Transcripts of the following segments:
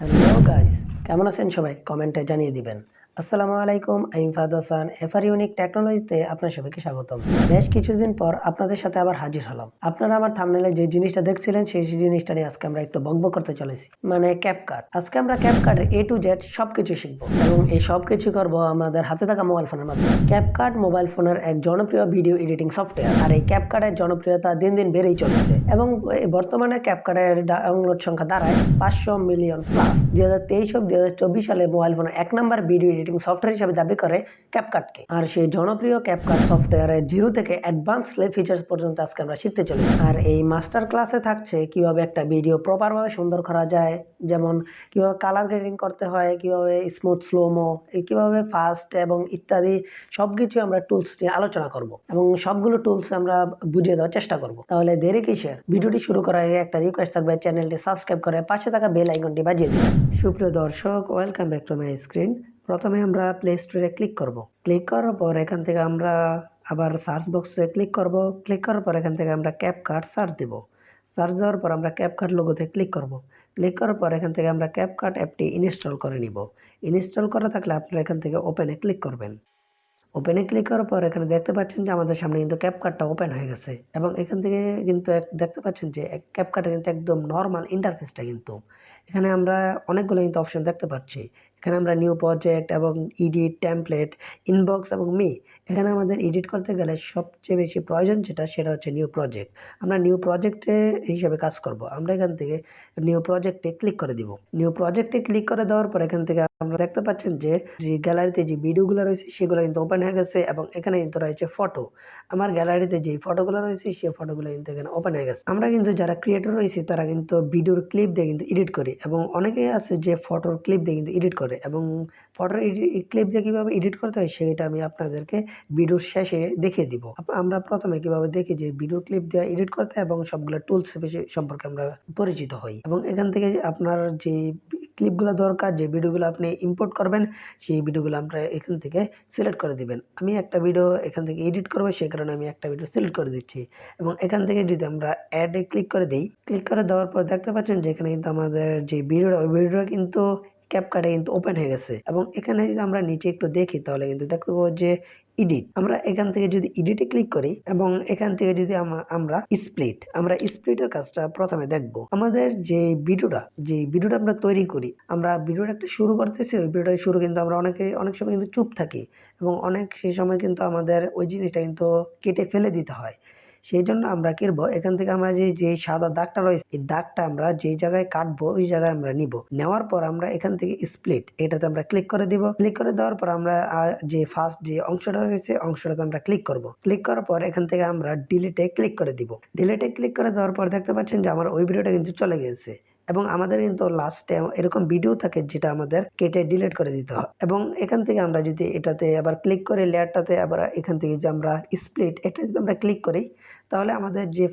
Hello guys, কেমন আছেন সবাই? কমেন্টে জানিয়ে দিবেন। আসসালামু আলাইকুম, আমি ফাহাদ হাসান। এফআর ইউনিক টেকনোলজিতে আপনার সবাইকে স্বাগতম। বেশ কিছুদিন পর আপনাদের সাথে আবার হাজির হলাম। আপনারা আমার থাম্বনেইলে যে জিনিসটা দেখছিলেন সেই জিনিসটা নিয়ে আজকে আমরা একটু বকবক করতে চলেছি। মানে ক্যাপকাট। আজকে আমরা ক্যাপকাটের A to Z সবকিছু শিখব এবং এই সবকিছু করব আমাদের হাতে থাকা মোবাইল ফোনের মাধ্যমে। ক্যাপকাট মোবাইল ফোনের এক জনপ্রিয় ভিডিও এডিটিং সফটওয়্যার। আর এই ক্যাপকাটের জনপ্রিয়তা দিন দিন বেড়েই চলেছে এবং বর্তমানে ক্যাপকাটের ডাউনলোড সংখ্যা দাঁড়ায় 500 মিলিয়ন প্লাস। 2023 ও 2024 সালে মোবাইল ফোনের 1 নাম্বার ভিডিও এডিটিং সফটওয়্যার হিসেবে দাবি করে ক্যাপকাটকে। আর সেই জনপ্রিয় ক্যাপকাট সফটওয়্যারের জিরো থেকে অ্যাডভান্স লেভেল ফিচার্স পর্যন্ত আজকে আমরা শিখতে চলেছি। আর এই মাস্টার ক্লাসে থাকছে কিভাবে একটা ভিডিও প্রপারভাবে সুন্দর করা যায়, যেমন কিভাবে কালার গ্রেডিং করতে হয়, কিভাবে স্মুথ স্লোমো, কিভাবে ফাস্ট এবং ইত্যাদি সবকিছু আমরা টুলস নিয়ে আলোচনা করব এবং সবগুলো টুলস আমরা বুঝিয়ে দেওয়ার চেষ্টা করব। তাহলে দেরি কিসের? ভিডিওটি শুরু করার আগে একটা রিকোয়েস্ট থাকবে, চ্যানেলটি সাবস্ক্রাইব করে পাশে থাকা বেল আইকনটি বাজিয়ে দিন। সুপ্রিয় দর্শক, welcome back to my screen. প্রথমে আমরা প্লে স্টোরে ক্লিক করব। ক্লিক করার পর এখান থেকে আমরা আবার সার্চ বক্সে ক্লিক করব। ক্লিক করার পর এখান থেকে আমরা ক্যাপকাট সার্চ দেব। সার্চ দেওয়ার পর আমরা ক্যাপকাট লোগোতে ক্লিক করব। ক্লিক করার পর এখান থেকে আমরা ক্যাপকাট অ্যাপটি ইনস্টল করে নিব। ইনস্টল করা থাকলে আপনারা এখান থেকে ওপেনে ক্লিক করবেন। ওপেনে ক্লিক করার পর এখানে দেখতে পাচ্ছেন যে আমাদের সামনে কিন্তু ক্যাপকাটটা ওপেন হয়ে গেছে এবং এখান থেকে কিন্তু দেখতে পাচ্ছেন যে ক্যাপকাটের কিন্তু একদম নর্মাল ইন্টারফেসটা কিন্তু এখানে আমরা অনেকগুলো কিন্তু অপশন দেখতে পাচ্ছি। এখানে আমরা নিউ প্রজেক্ট এবং এডিট, টেমপ্লেট, ইনবক্স এবং মি। এখানে আমাদের এডিট করতে গেলে সবচেয়ে বেশি প্রয়োজন সেটা হচ্ছে নিউ প্রজেক্ট। আমরা নিউ প্রজেক্টে হিসেবে কাজ করব। আমরা এখান থেকে নিউ প্রজেক্টে ক্লিক করে দিব। নিউ প্রজেক্টে ক্লিক করে দেওয়ার পর এখান থেকে আমরা দেখতে পাচ্ছেন যে গ্যালারিতে যে ভিডিওগুলো রয়েছে সেগুলো কিন্তু ওপেন হয়ে গেছে এবং এখানে কিন্তু রয়েছে ফটো। আমার গ্যালারিতে যে ফটোগুলো রয়েছে সেই ফটোগুলো কিন্তু এখানে ওপেন হয়ে গেছে। আমরা কিন্তু যারা ক্রিয়েটর রয়েছি তারা কিন্তু ভিডিওর ক্লিপ দিয়ে কিন্তু এডিট করি এবং অনেকেই আছে যে ফটোর ক্লিপ দিয়ে কিন্তু এডিট করে এবং ফটোর ক্লিপ দিয়ে কিভাবে এডিট করতে হয় সেটা আমি আপনাদেরকে ভিডিওর শেষে দেখিয়ে দিব। আমরা প্রথমে কিভাবে দেখি যে ভিডিও ক্লিপ দিয়ে এডিট করতে হয় এবং সবগুলো টুলস সম্পর্কে আমরা পরিচিত হই এবং এখান থেকে আপনার যে ক্লিপগুলো দরকার, যে ভিডিওগুলো আপনি ইম্পোর্ট করবেন সেই ভিডিওগুলো আমরা এখান থেকে সিলেক্ট করে দিবেন। আমি একটা ভিডিও এখান থেকে এডিট করব, সেই কারণে আমি একটা ভিডিও সিলেক্ট করে দিচ্ছি এবং এখান থেকে যদি আমরা অ্যাডে ক্লিক করে দেই, ক্লিক করে দেওয়ার পর দেখতে পাচ্ছেন যে এখানে কিন্তু আমাদের যে ভিডিওটা ওই ভিডিওটা কিন্তু ক্যাপকাটে কিন্তু ওপেন হয়ে গেছে এবং এখানে যদি আমরা নিচে একটু দেখি তাহলে কিন্তু দেখতে পাবো যে এডিট। আমরা এখান থেকে যদি এডিটে ক্লিক করি এবং এখান থেকে যদি আমরা স্প্লিটের কাজটা প্রথমে দেখব। আমাদের যে ভিডিওটা আমরা তৈরি করি, আমরা ভিডিওটা একটা শুরু করতেছি, ওই ভিডিওটা শুরু কিন্তু আমরা অনেক সময় কিন্তু চুপ থাকি এবং সেই সময় কিন্তু আমাদের ওই জিনিসটা কিন্তু কেটে ফেলে দিতে হয়। সেইজন্য আমরা কি করব, এখান থেকে আমরা যে সাদা দাগটা রয়েছে এই দাগটা আমরা যেই জায়গায় কাটবো ওই জায়গায় আমরা নিব। নেওয়ার পর আমরা এখান থেকে স্প্লিট এটাতে আমরা ক্লিক করে দিব। ক্লিক করে দেওয়ার পর আমরা যে ফার্স্ট যে অংশটা রয়েছে অংশটাতে আমরা ক্লিক করব। ক্লিক করার পর এখান থেকে আমরা ডিলিটে ক্লিক করে দিব। ডিলিটে ক্লিক করে দেওয়ার পর দেখতে পাচ্ছেন যে আমার ওই ভিডিওটা কিন্তু চলে গেছে এবং আমাদের কিন্তু লাস্টে এরকম ভিডিও থাকে যেটা আমাদের কেটে ডিলিট করে দিতে হয় এবং এখান থেকে আমরা যদি এটাতে আবার ক্লিক করে লেয়ারটাতে আবার এখান থেকে যে আমরা স্প্লিট এটা যদি আমরা ক্লিক করি তাহলে আমাদের যে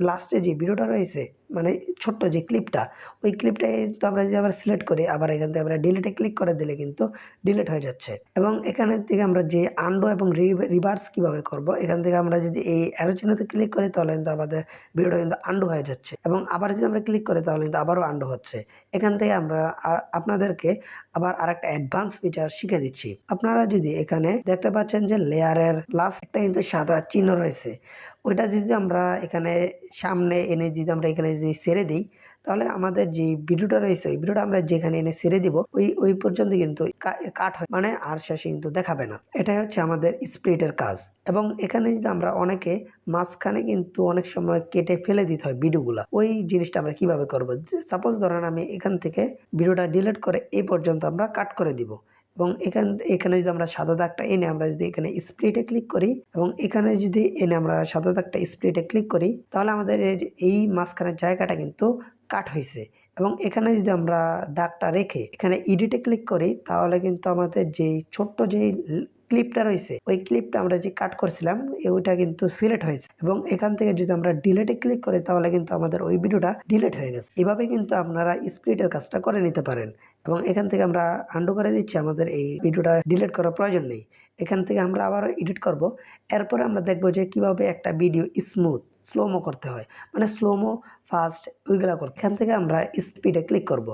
লাস্টে যে ভিডিওটা রয়েছে মানে ছোট্ট যে ক্লিপটা, ওই ক্লিপটাই তো আমরা যদি আবার সিলেক্ট করি আবার এখান থেকে আমরা ডিলিটে ক্লিক করে দিলে কিন্তু ডিলিট হয়ে যাচ্ছে এবং এখানে থেকে আমরা যে আনডু এবং রিভার্স কিভাবে করব, এখান থেকে আমরা যদি এই অ্যারো চিহ্নতে ক্লিক করি তাহলে কিন্তু আমাদের ভিডিওটা কিন্তু আনডু হয়ে যাচ্ছে এবং আবার যদি আমরা ক্লিক করি তাহলে কিন্তু আবারও আনডু হচ্ছে। এখান থেকে আমরা আপনাদেরকে আবার আরেকটা অ্যাডভান্স ফিচার শিখে দিচ্ছি। আপনারা যদি এখানে দেখতে পাচ্ছেন যে লেয়ারের লাস্ট একটা কিন্তু সাদা চিহ্ন রয়েছে, ওইটা যদি আমরা এখানে সামনে এনে যদি আমরা এখানে যদি ছেড়ে দিই তাহলে আমাদের যে ভিডিওটা রয়েছে ওই ভিডিওটা আমরা যেখানে এনে ছেড়ে দিব ওই পর্যন্ত কিন্তু কাট হয়, মানে আর শেষে কিন্তু দেখাবে না। এটাই হচ্ছে আমাদের স্প্লিটের কাজ এবং এখানে যদি আমরা অনেকে মাঝখানে কিন্তু অনেক সময় কেটে ফেলে দিতে হয় ভিডিওগুলা, ওই জিনিসটা আমরা কিভাবে করবো। সাপোজ ধরেন আমি এখান থেকে ভিডিওটা ডিলিট করে এই পর্যন্ত আমরা কাট করে দিব এবং এখানে যদি আমরা সাদা দাগটা এনে আমরা যদি এখানে স্প্লিটে ক্লিক করি এবং এখানে যদি এনে আমরা সাদা দাগটা স্প্লিটে ক্লিক করি তাহলে আমাদের এই মাঝখানের জায়গাটা কিন্তু কাট হয়েছে এবং এখানে যদি আমরা দাগটা রেখে এখানে এডিটে ক্লিক করি তাহলে কিন্তু আমাদের যেই ছোট্ট যেই ক্লিপটা রয়েছে ওই ক্লিপটা আমরা যে কাট করছিলাম ওইটা কিন্তু সিলেক্ট হয়েছে এবং এখান থেকে যদি আমরা ডিলিটে ক্লিক করি তাহলে কিন্তু আমাদের ওই ভিডিওটা ডিলিট হয়ে গেছে। এভাবে কিন্তু আপনারা স্প্লিটের কাজটা করে নিতে পারেন এবং এখান থেকে আমরা আন্ডু করে দিচ্ছি, আমাদের এই ভিডিওটা ডিলিট করার প্রয়োজন নেই। এখান থেকে আমরা আবার এডিট করব, এরপরে আমরা দেখব যে কিভাবে একটা ভিডিও স্মুথ স্লোমো করতে হয়, মানে স্লোমো ফাস্ট ওইগুলা করতে। এখান থেকে আমরা স্পিডে ক্লিক করব।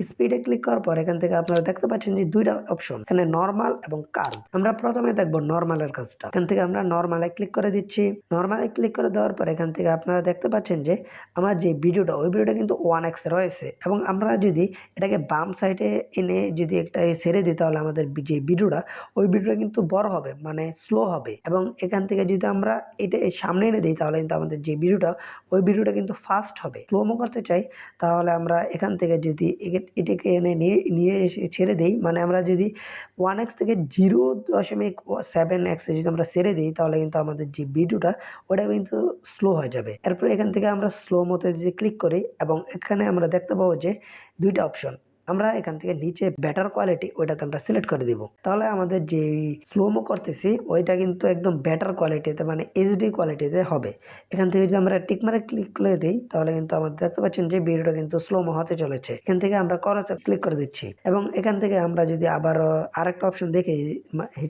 স্পিডে ক্লিক করার পর এখান থেকে আপনারা দেখতে পাচ্ছেন যে ২ টা অপশন, এখানে নরমাল এবং কার্ভ। আমরা প্রথমে দেখব নরমালের কাজটা। এখান থেকে আমরা নরমালে ক্লিক করে দিচ্ছি। নরমালে ক্লিক করে দেওয়ার পর এখান থেকে আপনারা দেখতে পাচ্ছেন যে আমার যে ভিডিওটা ওই ভিডিওটা কিন্তু 1x এ রয়েছে এবং আমরা যদি এটাকে বাম সাইডে এনে যদি একটা ছেড়ে দিই তাহলে আমাদের যে ভিডিওটা ওই ভিডিওটা কিন্তু বড় হবে, মানে স্লো হবে। এবং এখান থেকে যদি আমরা এটা সামনে এনে দিই তাহলে কিন্তু আমাদের যে ভিডিওটা ওই ভিডিওটা কিন্তু ফাস্ট হবে। স্লোমো করতে চাই তাহলে আমরা এখান থেকে যদি এটাকে এনে নিয়ে এসে ছেড়ে দেই, মানে আমরা যদি 1x থেকে 0.7x এ যদি আমরা ছেড়ে দিই তাহলে কিন্তু আমাদের যে ভিডিওটা ওটা কিন্তু স্লো হয়ে যাবে। এরপর এখান থেকে আমরা স্লো মোতে যদি ক্লিক করি এবং এখানে আমরা দেখতে পাবো যে ২ টা অপশন, আমরা এখান থেকে নিচে বেটার কোয়ালিটি ওইটাতে আমরা সিলেক্ট করে দিব। তাহলে আমাদের যে স্লোমো করতেছি ওইটা কিন্তু একদম বেটার কোয়ালিটিতে, মানে এইচডি কোয়ালিটিতে হবে। এখান থেকে যদি আমরা টিক মারে ক্লিক করে দিই তাহলে কিন্তু আমাদের দেখতে পাচ্ছেন যে ভিডিওটা কিন্তু স্লোমো হতে চলেছে। এখান থেকে আমরা করসে ক্লিক করে দিচ্ছি এবং এখান থেকে আমরা যদি আবার আরেকটা অপশন দেখি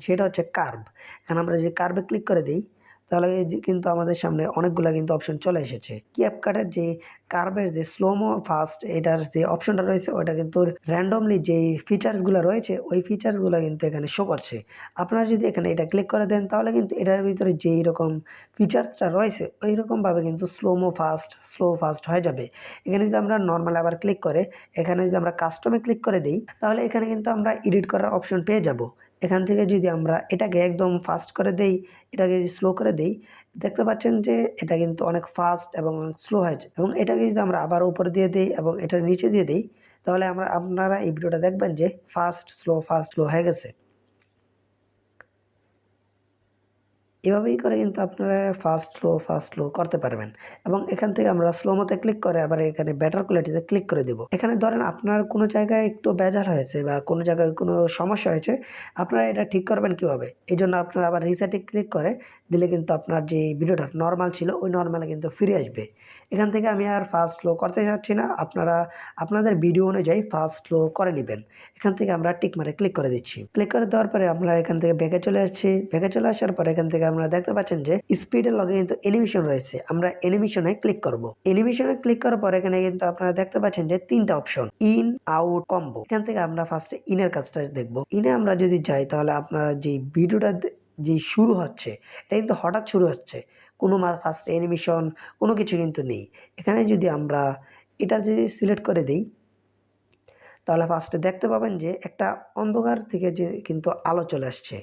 সেটা হচ্ছে কার্ভ। এখন আমরা যদি কার্ভে ক্লিক করে দিই তাহলে কিন্তু আমাদের সামনে অনেকগুলা কিন্তু অপশন চলে এসেছে। ক্যাপকাটের যে কার্ভের যে স্লোমো ফাস্ট এটার যে অপশনটা রয়েছে ওটা কিন্তু র্যান্ডমলি যেই ফিচার্সগুলো রয়েছে ওই ফিচার্সগুলো কিন্তু এখানে শো করছে। আপনারা যদি এখানে এটা ক্লিক করে দেন তাহলে কিন্তু এটার ভিতরে যেই রকম ফিচার্সটা রয়েছে ওই রকমভাবে কিন্তু স্লো ফাস্ট হয়ে যাবে। এখানে যদি আমরা নর্মাল আবার ক্লিক করে এখানে যদি আমরা কাস্টমে ক্লিক করে দিই তাহলে এখানে কিন্তু আমরা এডিট করার অপশন পেয়ে যাব। এখান থেকে যদি আমরা এটাকে একদম ফাস্ট করে দেই, এটাকে যদি স্লো করে দেই, দেখতে পাচ্ছেন যে এটা কিন্তু অনেক ফাস্ট এবং স্লো হয়েছে। এবং এটাকে যদি আমরা আবার উপরে দিয়ে দিই এবং এটার নিচে দিয়ে দিই তাহলে আপনারা এই ভিডিওটা দেখবেন যে ফাস্ট স্লো হয়ে গেছে। এভাবেই করে কিন্তু আপনারা ফাস্ট স্লো করতে পারবেন। এবং এখান থেকে আমরা স্লো মতে ক্লিক করে আবার এখানে বেটার কোয়ালিটিতে ক্লিক করে দেব। এখানে ধরেন আপনার কোনো জায়গায় একটু ভেজাল হয়েছে বা কোনো জায়গায় কোনো সমস্যা হয়েছে, আপনারা এটা ঠিক করবেন কিভাবে? এজন্য আপনারা আবার রিসেটে ক্লিক করে দিলে কিন্তু আপনার যে ভিডিওটা নরমাল ছিল ওই নরমালে কিন্তু ফিরে আসবে। এখান থেকে আমি আর ফাস্ট স্লো করতে চাচ্ছি না, আপনারা আপনাদের ভিডিও অনুযায়ী ফাস্ট স্লো করে নিবেন। এখান থেকে আমরা টিক মারে ক্লিক করে দিচ্ছি। ক্লিক করে দেওয়ার পরে আমরা এখান থেকে ব্যাকে চলে আসছি। ব্যাকে চলে আসার পরে এখান থেকে আমরা দেখতে পাচ্ছেন যে স্পিডের লগে কিন্তু অ্যানিমেশন রয়েছে। আমরা অ্যানিমেশনে ক্লিক করব। অ্যানিমেশনে ক্লিক করার পর এখানে কিন্তু আপনারা দেখতে পাচ্ছেন যে ৩ টা অপশন, ইন, আউট, কম্বো। এখান থেকে আমরা ফার্স্টে ইনের কাজটা দেখব। ইনে আমরা যদি যাই তাহলে আপনারা যে ভিডিওটা যে শুরু হচ্ছে এটা কিন্তু হঠাৎ শুরু হচ্ছে, কোনো ফার্স্ট অ্যানিমেশন কোনো কিছু কিন্তু নেই। এখানে যদি আমরা এটা যদি সিলেক্ট করে দেই তাহলে ফার্স্টে দেখতে পাবেন যে একটা অন্ধকার থেকে যে কিন্তু আলো চলে আসছে।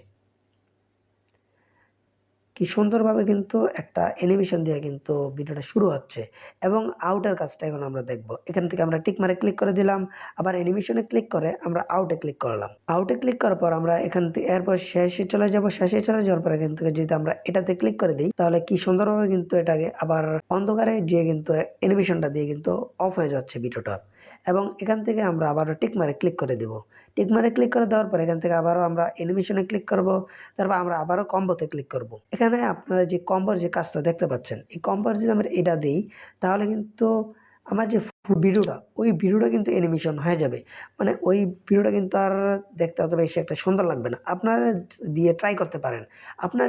কি সুন্দরভাবে কিন্তু একটা অ্যানিমেশন দিয়ে কিন্তু ভিডিওটা শুরু হচ্ছে। এবং আউটের কাজটা এখন আমরা দেখব। এখান থেকে আমরা টিক মারে ক্লিক করে দিলাম, আবার অ্যানিমেশনে ক্লিক করে আমরা আউটে ক্লিক করলাম। আউটে ক্লিক করার পর আমরা এখান থেকে এরপর শেষে চলে যাব। শেষে চলে যাওয়ার পর এখান থেকে যদি আমরা এটাতে ক্লিক করে দিই তাহলে কি সুন্দরভাবে কিন্তু এটাকে আবার অন্ধকারে যেয়ে কিন্তু অ্যানিমেশনটা দিয়ে কিন্তু অফ হয়ে যাচ্ছে ভিডিওটা। এবং এখান থেকে আমরা আবারও টিক মারে ক্লিক করে দেব। টিক মারে ক্লিক করে দেওয়ার পর এখান থেকে আবারও আমরা অ্যানিমেশনে ক্লিক করব। তারপর আমরা আবারও কম্বোতে ক্লিক করব। এখানে আপনারা যে কম্বোর যে কাজটা দেখতে পাচ্ছেন, এই কম্বোর যদি আমরা এটা দেই তাহলে কিন্তু আমার যে ভিডিওটা ওই ভিডিওটা কিন্তু অ্যানিমেশন হয়ে যাবে। মানে ওই ভিডিওটা কিন্তু আর দেখতে অত বেশি একটা সুন্দর লাগবে না। আপনারা দিয়ে ট্রাই করতে পারেন। আপনার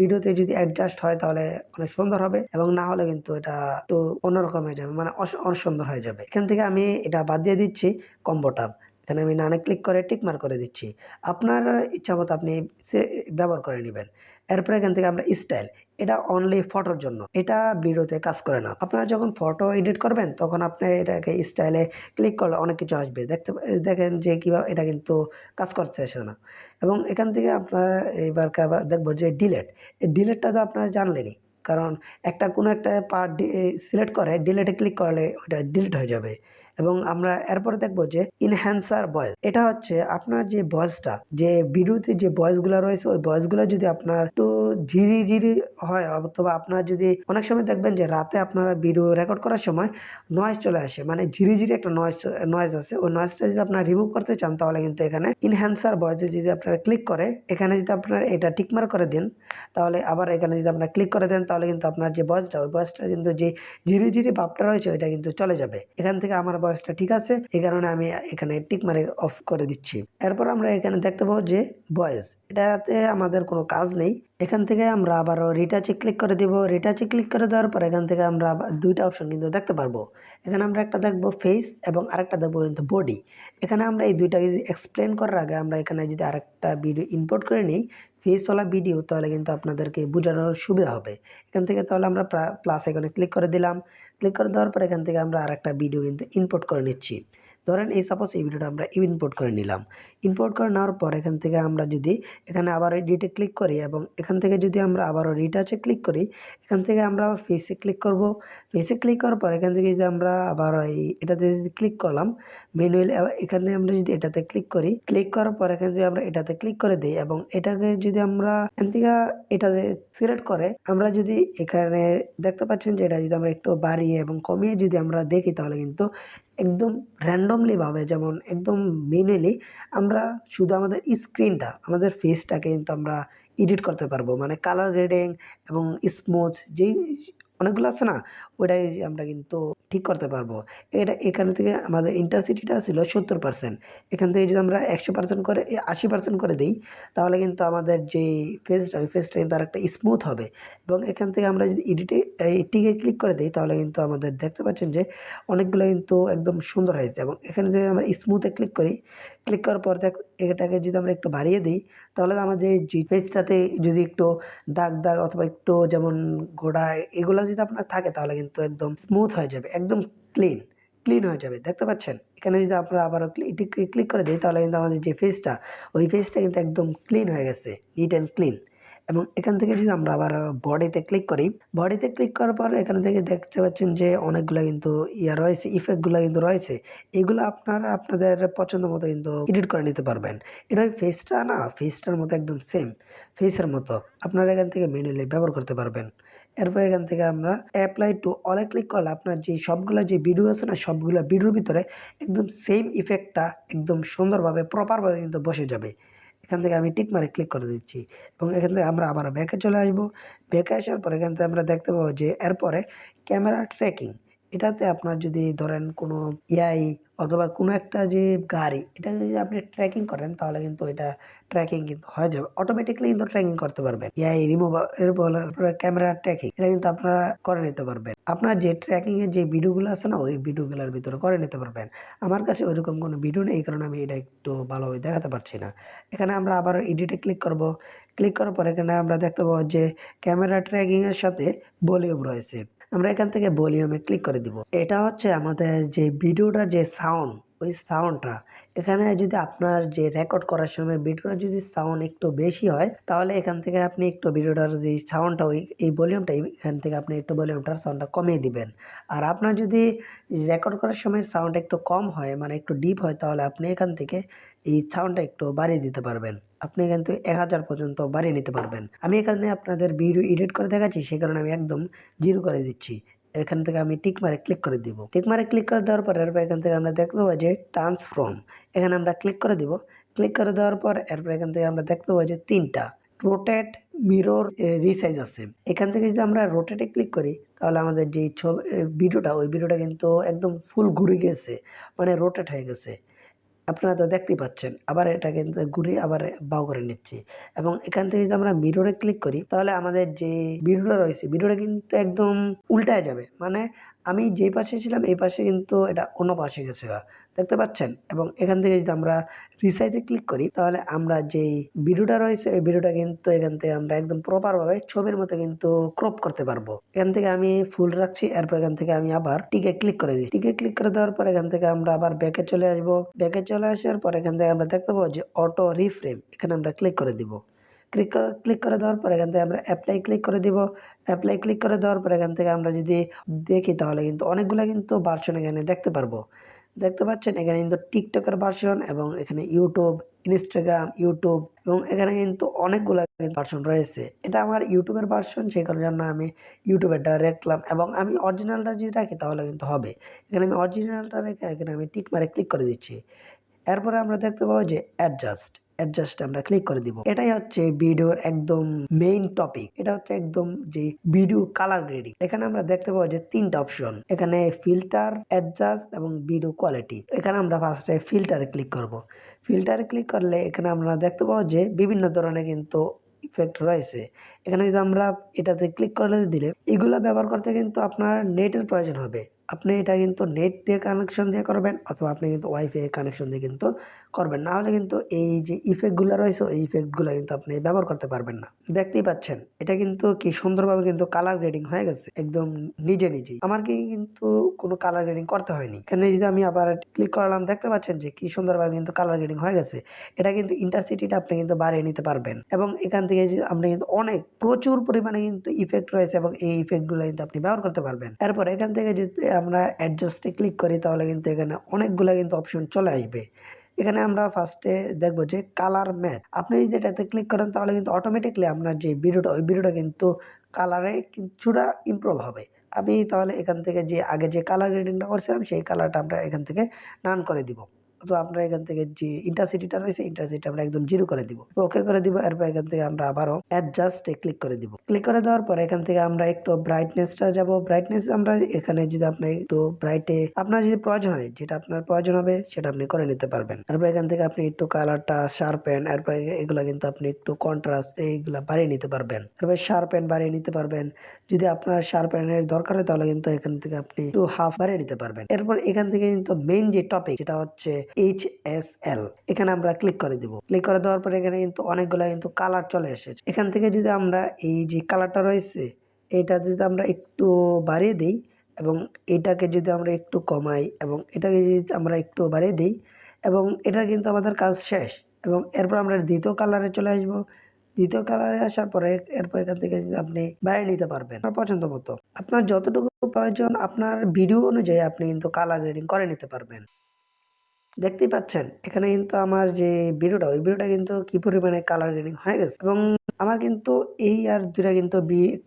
ভিডিওতে যদি অ্যাডজাস্ট হয় তাহলে অনেক সুন্দর হবে এবং না হলে কিন্তু এটা একটু অন্যরকম হয়ে যাবে, মানে অসুন্দর হয়ে যাবে। এখান থেকে আমি এটা বাদ দিয়ে দিচ্ছি কম্বোটা। এখানে আমি নানে ক্লিক করে টিক মার্ক করে দিচ্ছি। আপনার ইচ্ছামতো আপনি ব্যবহার করে নিবেন। এরপরে এখান থেকে আমরা স্টাইল, এটা অনলি ফটোর জন্য, এটা ভিডিওতে কাজ করে না। আপনারা যখন ফটো এডিট করবেন তখন আপনি এটাকে স্টাইলে ক্লিক করলে অনেক কিছু আসবে, দেখেন যে কিভাবে এটা কিন্তু কাজ করতেছে না। এবং এখান থেকে আপনারা এবার দেখবো যে ডিলেট, এই ডিলেটটা তো আপনারা জানলেনই, কারণ কোনো একটা পার্ট সিলেক্ট করে ডিলেটে ক্লিক করলে ওটা ডিলিট হয়ে যাবে। এবং আমরা এরপরে দেখবো যে ইনহ্যান্সার ভয়েস, এটা হচ্ছে আপনার যে ভয়েসটা, যে ভিডিওতে যে ভয়েসগুলো রয়েছে ওই ভয়েসগুলো যদি আপনার একটু ঝিরি হয় অথবা আপনার যদি অনেক সময় দেখবেন যে রাতে আপনারা ভিডিও রেকর্ড করার সময় নয়েজ চলে আসে, মানে ঝিরি একটা নয়েজ আছে, ওই নয়েজটা যদি আপনারা রিমুভ করতে চান তাহলে কিন্তু এখানে ইনহ্যান্সার ভয়েসে যদি আপনারা ক্লিক করে এখানে যদি আপনারা এটা টিকমার্ক করে দেন তাহলে আবার এখানে যদি আপনারা ক্লিক করে দেন তাহলে কিন্তু আপনার যে ভয়েসটা ওই ভয়েসটা কিন্তু যে ঝিরি ভাবটা রয়েছে ওইটা কিন্তু চলে যাবে। এখান থেকে আমার ভয়েসটা ঠিক আছে, এই কারণে আমি এখানে টিক মারে অফ করে দিচ্ছি। এরপর আমরা এখানে দেখতে পাবো যে ভয়েস, এটাতে আমাদের কোনো কাজ নেই। এখান থেকে আমরা আবারও রিটাচে ক্লিক করে দিব। রিটাচে ক্লিক করে দেওয়ার পর এখান থেকে আমরা আবার দুইটা অপশন কিন্তু দেখতে পারবো। এখানে আমরা একটা দেখবো ফেস এবং আরেকটা দেখবো কিন্তু বডি। এখানে আমরা এই দুইটা যদি এক্সপ্লেন করার আগে আমরা এখানে যদি আরেকটা ভিডিও ইম্পোর্ট করে নিই, ফেসওয়ালা ভিডিও, তাহলে কিন্তু আপনাদেরকে বোঝানোর সুবিধা হবে। এখান থেকে তাহলে আমরা প্লাস এখানে ক্লিক করে দিলাম। ক্লিক করে দেওয়ার পর এখান থেকে আমরা আরেকটা ভিডিও কিন্তু ইম্পোর্ট করে নিচ্ছি। ধরেন এই সাপোজ এই ভিডিওটা আমরা ইম্পোর্ট করে নিলাম। ইম্পোর্ট করে নেওয়ার পর এখান থেকে আমরা যদি এখানে আবার এডিটে ক্লিক করি এবং এখান থেকে যদি আমরা আবারও রিটাচে ক্লিক করি, এখান থেকে আমরা ফেসে ক্লিক করব। ফেসে ক্লিক করার পর এখান থেকে যদি আমরা আবার এটাতে যদি ক্লিক করলাম ম্যানুয়ালি, এখানে আমরা যদি এটাতে ক্লিক করি, ক্লিক করার পর এখানে যদি আমরা এটাতে ক্লিক করে দিই এবং এটাকে যদি আমরা এখান থেকে এটাতে সিলেক্ট করে আমরা যদি এখানে দেখতে পাচ্ছেন যে এটা যদি আমরা একটু বাড়িয়ে এবং কমিয়ে যদি আমরা দেখি, তাহলে কিন্তু একদম র্যান্ডমলি ভাবে, যেমন একদম ম্যানুয়ালি আমরা শুধু আমাদের স্ক্রিনটা, আমাদের ফেসটাকে কিন্তু আমরা এডিট করতে পারবো। মানে কালার গ্রেডিং এবং স্মুথ যেই অনেকগুলো আছে না, ওইটাই আমরা কিন্তু ঠিক করতে পারবো। এটা এখান থেকে আমাদের ইন্টারসিটিটা ছিল 70%, এখান থেকে যদি আমরা 100% করে 80% করে দিই, তাহলে কিন্তু আমাদের যে ফেসটা, ওই ফেসটা কিন্তু আরেকটা স্মুথ হবে। এবং এখান থেকে আমরা যদি এটিকে ক্লিক করে দিই, তাহলে কিন্তু আমাদের দেখতে পাচ্ছেন যে অনেকগুলো কিন্তু একদম সুন্দর হয়েছে। এবং এখানে যদি আমরা স্মুথে ক্লিক করি, ক্লিক করার পর এটাকে যদি আমরা একটু বাড়িয়ে দিই, তাহলে আমাদের যে পেজটাতে যদি একটু দাগ দাগ অথবা একটু যেমন গোড়ায় এগুলো যদি আপনার থাকে, তাহলে কিন্তু একদম স্মুথ হয়ে যাবে, একদম ক্লিন হয়ে যাবে। দেখতে পাচ্ছেন এখানে যদি আমরা আবারও এটিকে ক্লিক করে দিই, তাহলে কিন্তু আমাদের যে ফেসটা, ওই ফেসটা কিন্তু একদম ক্লিন হয়ে গেছে, নিট অ্যান্ড ক্লিন। এবং এখান থেকে যদি আমরা আবার বডিতে ক্লিক করি, বডিতে ক্লিক করার পর এখান থেকে দেখতে পাচ্ছেন যে অনেকগুলো কিন্তু রয়েছে, ইফেক্টগুলো কিন্তু রয়েছে। এগুলো আপনারা আপনাদের পছন্দ মতো কিন্তু এডিট করে নিতে পারবেন। এটা ওই ফেসটা না, ফেসটার মতো একদম সেম ফেসের মতো আপনারা এখান থেকে ম্যানুয়ালি ব্যবহার করতে পারবেন। এরপর এখান থেকে আমরা অ্যাপ্লাই টু অলে ক্লিক করলে আপনার যে সবগুলো যে ভিডিও আছে না, সবগুলো ভিডিওর ভিতরে একদম সেম ইফেক্টটা একদম সুন্দরভাবে প্রপারভাবে কিন্তু বসে যাবে। এখান থেকে আমি টিক মারে ক্লিক করে দিচ্ছি এবং এখান থেকে আমরা আবার ব্যাকে চলে আসবো। ব্যাকে আসার পর এখান থেকে আমরা দেখতে পাবো যে এরপরে ক্যামেরা ট্র্যাকিং, এটাতে আপনার যদি ধরেন কোনো এআই অথবা কোনো একটা যে গাড়ি, এটা যদি আপনি ট্র্যাকিং করেন, তাহলে কিন্তু এটা ট্র্যাকিং কিন্তু হয়ে যাবে, অটোমেটিকলি কিন্তু ট্র্যাকিং করতে পারবেন। এআই রিমুভ এর বলার ক্যামেরা ট্র্যাকিং, এটা কিন্তু আপনারা করে নিতে পারবেন। আপনার যে ট্র্যাকিং এর যে ভিডিওগুলো আছে না, ওই ভিডিওগুলোর ভিতরে করে নিতে পারবেন। আমার কাছে ওইরকম কোনো ভিডিও নেই, এই কারণে আমি এটা একটু ভালোভাবে দেখাতে পারছি না। এখানে আমরা আবার এডিটে ক্লিক করব। ক্লিক করার পর এখানে আমরা দেখতে পাবো যে ক্যামেরা ট্র্যাকিং এর সাথে ভলিউম রয়েছে। আমরা এখান থেকে ভলিউমে ক্লিক করে দিব। এটা হচ্ছে আমাদের যে ভিডিওটার যে সাউন্ড, ওই সাউন্ডটা এখানে যদি আপনার যে রেকর্ড করার সময় ভিডিওটা যদি সাউন্ড একটু বেশি হয়, তাহলে এখান থেকে আপনি একটু ভিডিওটার যে সাউন্ডটা, ওই এই ভলিউমটা, এখান থেকে আপনি একটু ভলিউমটার সাউন্ডটা কমিয়ে দিবেন। আর আপনার যদি রেকর্ড করার সময় সাউন্ড একটু কম হয়, মানে একটু ডিপ হয়, তাহলে আপনি এখান থেকে এই সাউন্ডটা একটু বাড়িয়ে দিতে পারবেন। আপনি এখান থেকে 1000 পর্যন্ত বাড়িয়ে নিতে পারবেন। আমি এখানে আপনাদের ভিডিও এডিট করে দেখাচ্ছি, সে কারণে আমি একদম 0 করে দিচ্ছি। এখান থেকে আমি টিক মারে ক্লিক করে দিব। টিক মারে ক্লিক করে দেওয়ার পর এরপর এখান থেকে আমরা দেখতে পাবো যে ট্রান্সফর্ম, এখানে আমরা ক্লিক করে দিব। ক্লিক করে দেওয়ার পর এরপর এখান থেকে আমরা দেখতে পাবো যে 3টা রোটেট, মিরর, রিসাইজ আছে। এখান থেকে যদি আমরা রোটেটে ক্লিক করি, তাহলে আমাদের যে ভিডিওটা, ওই ভিডিওটা কিন্তু একদম ফুল ঘুরে গেছে, মানে রোটেট হয়ে গেছে। আপনারা তো দেখতেই পাচ্ছেন। আবার এটা কিন্তু ঘুরিয়ে আবার বাও করে নিচ্ছি এবং এখান থেকে যদি আমরা মিররে ক্লিক করি, তাহলে আমাদের যে ভিডিওটা রয়েছে, ভিডিওটা কিন্তু একদম উল্টায় যাবে। মানে আমি যেই পাশে ছিলাম এই পাশে কিন্তু এটা অন্য পাশে গেছে দেখতে পাচ্ছেন। এবং এখান থেকে যদি আমরা রিসাইজে ক্লিক করি, তাহলে আমরা যেই ভিডিওটা রয়েছে, এই ভিডিওটা কিন্তু এখান থেকে আমরা একদম প্রপারভাবে ছবির মতো কিন্তু ক্রপ করতে পারবো। এখান থেকে আমি ফুল রাখছি। এরপর এখান থেকে আমি আবার টিকে ক্লিক করে দিই। টিকে ক্লিক করে দেওয়ার পর এখান থেকে আমরা আবার ব্যাকে চলে আসবো। ব্যাকে চলে আসার পর এখান থেকে আমরা দেখতে পাবো যে অটো রিফ্রেম, এখানে আমরা ক্লিক করে দিব। ক্লিক করে দেওয়ার পর এখান থেকে আমরা অ্যাপ্লাই ক্লিক করে দিব। অ্যাপ্লাই ক্লিক করে দেওয়ার পর এখান থেকে আমরা যদি দেখি, তাহলে কিন্তু অনেকগুলো কিন্তু ভার্সন এখানে দেখতে পারবো। দেখতে পাচ্ছেন এখানে কিন্তু টিকটকের ভার্সন এবং এখানে ইউটিউব, ইনস্টাগ্রাম, ইউটিউব এবং এখানে কিন্তু অনেকগুলো ভার্সন রয়েছে। এটা আমার ইউটিউবের ভার্সন, সেই কারণে আমি ইউটিউবেরটা রাখলাম এবং আমি অরিজিনালটা যদি রাখি, তাহলে কিন্তু হবে। এখানে আমি অরিজিনালটা রেখে এখানে আমি টিক মারে ক্লিক করে দিচ্ছি। এরপরে আমরা দেখতে পাবো যে অ্যাডজাস্ট, অ্যাডজাস্টে আমরা ক্লিক করে দিব। এটাই হচ্ছে ভিডিওর একদম মেইন টপিক। এটা হচ্ছে একদম যে ভিডিও কালার গ্রেডিং। এখানে আমরা দেখতে পাবো যে 3টা অপশন, এখানে ফিল্টার, অ্যাডজাস্ট এবং ভিডিও কোয়ালিটি। এখানে আমরা ফার্স্টে ফিল্টারে ক্লিক করব। ফিল্টারে ক্লিক করলে এখানে আমরা দেখতে পাবো যে বিভিন্ন ধরনের কিন্তু ইফেক্ট রয়েছে। এখানে যদি আমরা এটাতে ক্লিক করে দিলে এগুলা ব্যবহার করতে কিন্তু আপনার নেটের প্রয়োজন হবে। আপনি এটা কিন্তু নেট দিয়ে কানেকশন দিয়ে করবেন অথবা আপনি কিন্তু ওয়াইফাই কানেকশন দিয়ে কিন্তু করবেন, না হলে কিন্তু এই যে ইফেক্টগুলো রয়েছে এই ইফেক্টগুলো কিন্তু আপনি ব্যবহার করতে পারবেন না। দেখতেই পাচ্ছেন এটা কিন্তু কি সুন্দরভাবে কিন্তু কালার গ্রেডিং হয়ে গেছে একদম নিজেই। আমার কিন্তু কোনো কালার গ্রেডিং করতে হয়নি। এখানে যদি আমি আবার ক্লিক করলাম দেখতে পাচ্ছেন যে কি সুন্দরভাবে কিন্তু কালার গ্রেডিং হয়ে গেছে। এটা কিন্তু ইন্টারসিটিটা আপনি কিন্তু বাড়িয়ে নিতে পারবেন এবং এখান থেকে আপনি কিন্তু অনেক প্রচুর পরিমাণে কিন্তু ইফেক্ট রয়েছে এবং এই ইফেক্টগুলো কিন্তু আপনি ব্যবহার করতে পারবেন। এরপর এখান থেকে যদি আমরা অ্যাডজাস্টে ক্লিক করি তাহলে কিন্তু এখানে অনেকগুলো কিন্তু অপশন চলে আসবে। এখানে আমরা ফার্স্টে দেখবো যে কালার ম্যাচ। আপনি যদি এটাতে ক্লিক করেন তাহলে কিন্তু অটোমেটিকলি আপনার যে ভিডিওটা ওই ভিডিওটা কিন্তু কালারে কিছুটা ইমপ্রুভ হবে। আমি তাহলে এখান থেকে যে আগে যে কালার গ্রেডিংটা করছিলাম সেই কালারটা আমরা এখান থেকে নান করে দিব, অথবা আমরা এখান থেকে যে ইন্টারসিটিটা রয়েছে ইন্টারসিটি আমরা একদম 0 করে দিব, ওকে করে দিব। এরপর এখান থেকে আমরা আবারও অ্যাডজাস্টে ক্লিক করে দিব। ক্লিক করে দেওয়ার পর এখান থেকে আমরা একটু ব্রাইটনেসটা যাব। ব্রাইটনেস আমরা এখানে যদি আপনি একটু ব্রাইটে আপনার যদি প্রয়োজন হয়, যেটা আপনার প্রয়োজন হবে সেটা আপনি করে নিতে পারবেন। তারপর এখান থেকে আপনি একটু কালারটা শার্পেন, এরপর এগুলা কিন্তু আপনি একটু কন্ট্রাস্ট এইগুলা বাড়িয়ে নিতে পারবেন। তারপর শার্পেন বাড়িয়ে নিতে পারবেন। যদি আপনার শার্পেনের দরকার হয় তাহলে কিন্তু এখান থেকে আপনি একটু হাফ বাড়িয়ে নিতে পারবেন। এরপর এখান থেকে কিন্তু মেইন যে টপিক যেটা হচ্ছে HSL, এখানে আমরা ক্লিক করে দিব। ক্লিক করে দেওয়ার পরে এখানে কিন্তু অনেকগুলো কিন্তু কালার চলে এসেছে। এখান থেকে যদি আমরা এই যে কালারটা রয়েছে এটা যদি আমরা একটু বাড়িয়ে দিই এবং এটাকে যদি আমরা একটু কমাই এবং এটাকে যদি আমরা একটু বাড়িয়ে দিই এবং এটা কিন্তু আমাদের কাজ শেষ। এবং এরপর আমরা দ্বিতীয় কালারে চলে আসবো। দ্বিতীয় কালারে আসার পরে এরপর এখান থেকে আপনি বাড়িয়ে নিতে পারবেন আপনার পছন্দ মতো। আপনার যতটুকু প্রয়োজন আপনার ভিডিও অনুযায়ী আপনি কিন্তু কালার গ্রেডিং করে নিতে পারবেন। দেখতেই পাচ্ছেন এখানে কিন্তু আমার যে ভিডিওটা ওই ভিডিওটা কিন্তু কি পরিমাণে কালার গ্রেডিং হয়ে গেছে এবং আমার কিন্তু এই আর দুইটা কিন্তু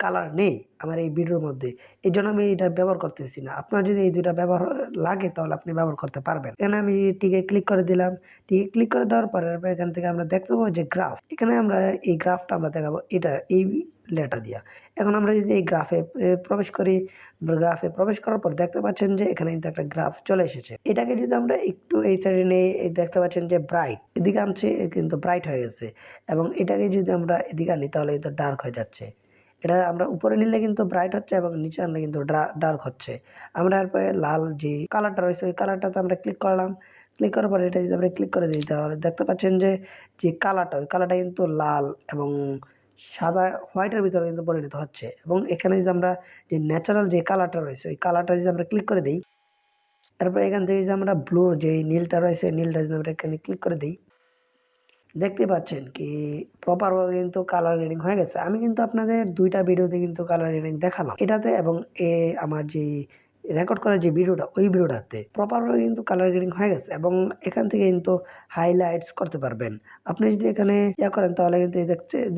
কালার নেই আমার এই ভিডিওর মধ্যে, এই জন্য আমি এটা ব্যবহার করতেছি না। আপনার যদি এই দুইটা ব্যবহার লাগে তাহলে আপনি ব্যবহার করতে পারবেন। এখানে আমি টিকে ক্লিক করে দিলাম। টিকে ক্লিক করে দেওয়ার পরে এখান থেকে আমরা দেখতে পাবো যে গ্রাফ। এখানে আমরা এই গ্রাফটা আমরা দেখাবো এটা এই লেটা দিয়া। এখন আমরা যদি এই গ্রাফে প্রবেশ করি, গ্রাফে প্রবেশ করার পর দেখতে পাচ্ছেন যে এখানে কিন্তু একটা গ্রাফ চলে এসেছে। এটাকে যদি আমরা একটু এই সাইডে নিয়ে দেখতে পাচ্ছেন যে ব্রাইট এদিকে আনছে কিন্তু ব্রাইট হয়ে গেছে এবং এটাকে যদি আমরা এদিকে আনি তাহলে কিন্তু ডার্ক হয়ে যাচ্ছে। এটা আমরা উপরে নিলে কিন্তু ব্রাইট হচ্ছে এবং নিচে আনলে কিন্তু ডার্ক হচ্ছে। আমরা এরপরে লাল যে কালারটা রয়েছে ওই কালারটাতে আমরা ক্লিক করলাম। ক্লিক করার পরে এটা যদি আমরা ক্লিক করে দিই তাহলে দেখতে পাচ্ছেন যে যে কালারটা ওই কালারটা কিন্তু লাল এবং সাদা হোয়াইটের ভিতরে কিন্তু পরিণত হচ্ছে। এবং এখানে যদি আমরা যে ন্যাচারাল যে কালারটা রয়েছে ওই কালারটা যদি আমরা ক্লিক করে দিই, তারপর এখান থেকে যদি আমরা ব্লু যে নীলটা রয়েছে নীলটা যদি আমরা এখানে ক্লিক করে দিই, দেখতে পাচ্ছেন কি প্রপারভাবে কিন্তু কালার গ্রেডিং হয়ে গেছে। আমি কিন্তু আপনাদের 2টা ভিডিওতে কিন্তু কালার গ্রেডিং দেখালাম এটাতে এবং আমার যে রেকর্ড করা যে ভিডিওটা ওই ভিডিওটাতে প্রপারভাবে কিন্তু কালার গ্রেডিং হয়ে গেছে এবং এখান থেকে কিন্তু হাইলাইটস করতে পারবেন। আপনি যদি এখানে করেন তাহলে কিন্তু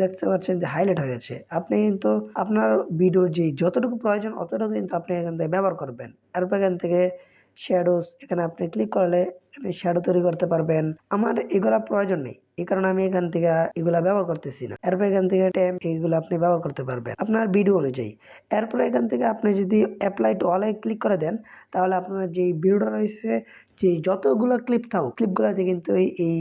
দেখতে পাচ্ছেন যে হাইলাইট হয়ে গেছে। আপনি কিন্তু আপনার ভিডিওর যে যতটুকু প্রয়োজন অতটুকু কিন্তু আপনি এখান থেকে ব্যবহার করবেন। এরপর এখান থেকে শ্যাডোস এখানে আপনি ক্লিক করলে এখানে শ্যাডো তৈরি করতে পারবেন। আমার এগুলা প্রয়োজন নেই, এই কারণে আমি এখান থেকে এগুলা ব্যবহার করতেছি না। এরপর এখান থেকে ট্যাব এইগুলো আপনি ব্যবহার করতে পারবেন আপনার ভিডিও অনুযায়ী। এরপর এখান থেকে আপনি যদি অ্যাপ্লাই টু অলে ক্লিক করে দেন তাহলে আপনার যে ভিডিওটা রয়েছে যে যতগুলো ক্লিপ থাকুক ক্লিপগুলোতে কিন্তু এই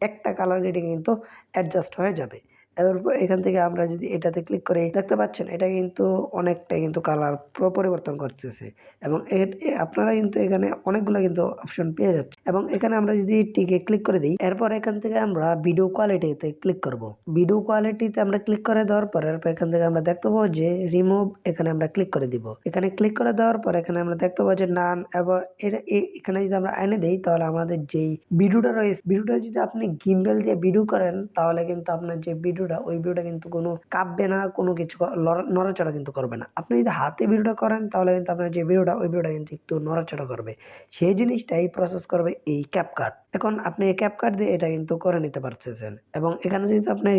একটা কালার গ্রেডিং কিন্তু অ্যাডজাস্ট হয়ে যাবে। এরপর এখান থেকে আমরা যদি এটাতে ক্লিক করে দেখতে পাচ্ছেন এটা কিন্তু অনেকটা কিন্তু কালার পরিবর্তন করতেছে এবং আপনারা কিন্তু এখানে অনেকগুলো কিন্তু অপশন পেয়ে যাচ্ছে। এবং এখানে আমরা যদি টিকে ক্লিক করে দিই এরপর এখান থেকে আমরা ভিডিও কোয়ালিটিতে ক্লিক করব। ভিডিও কোয়ালিটিতে আমরা ক্লিক করে দেওয়ার পর এরপর এখান থেকে আমরা দেখতে পাবো যে রিমুভ, এখানে আমরা ক্লিক করে দিব। এখানে ক্লিক করে দেওয়ার পর এখানে আমরা দেখতে পাবো যে নান। এবার এখানে যদি আমরা এনে দিই তাহলে আমাদের যেই ভিডিওটা রয়েছে ভিডিওটা যদি আপনি গিম্বেল দিয়ে ভিডিও করেন তাহলে কিন্তু আপনার যে ভিডিও ভিডিওটা ওই ভিডিওটা কিন্তু কোনো কাঁপবে না, কোনো কিছু নড়াচড়া কিন্তু করবে না। আপনি যদি হাতে ভিডিওটা করেন তাহলে কিন্তু আপনার যে ভিডিওটা ওই ভিডিওটা কিন্তু একটু নড়াচড়া করবে। সেই জিনিসটাই প্রসেস করবে এই ক্যাপকাট। এখন আপনি এই ক্যাপকাট দিয়ে এটা কিন্তু করে নিতে পারতেছেন এবং এখানে যদি আপনি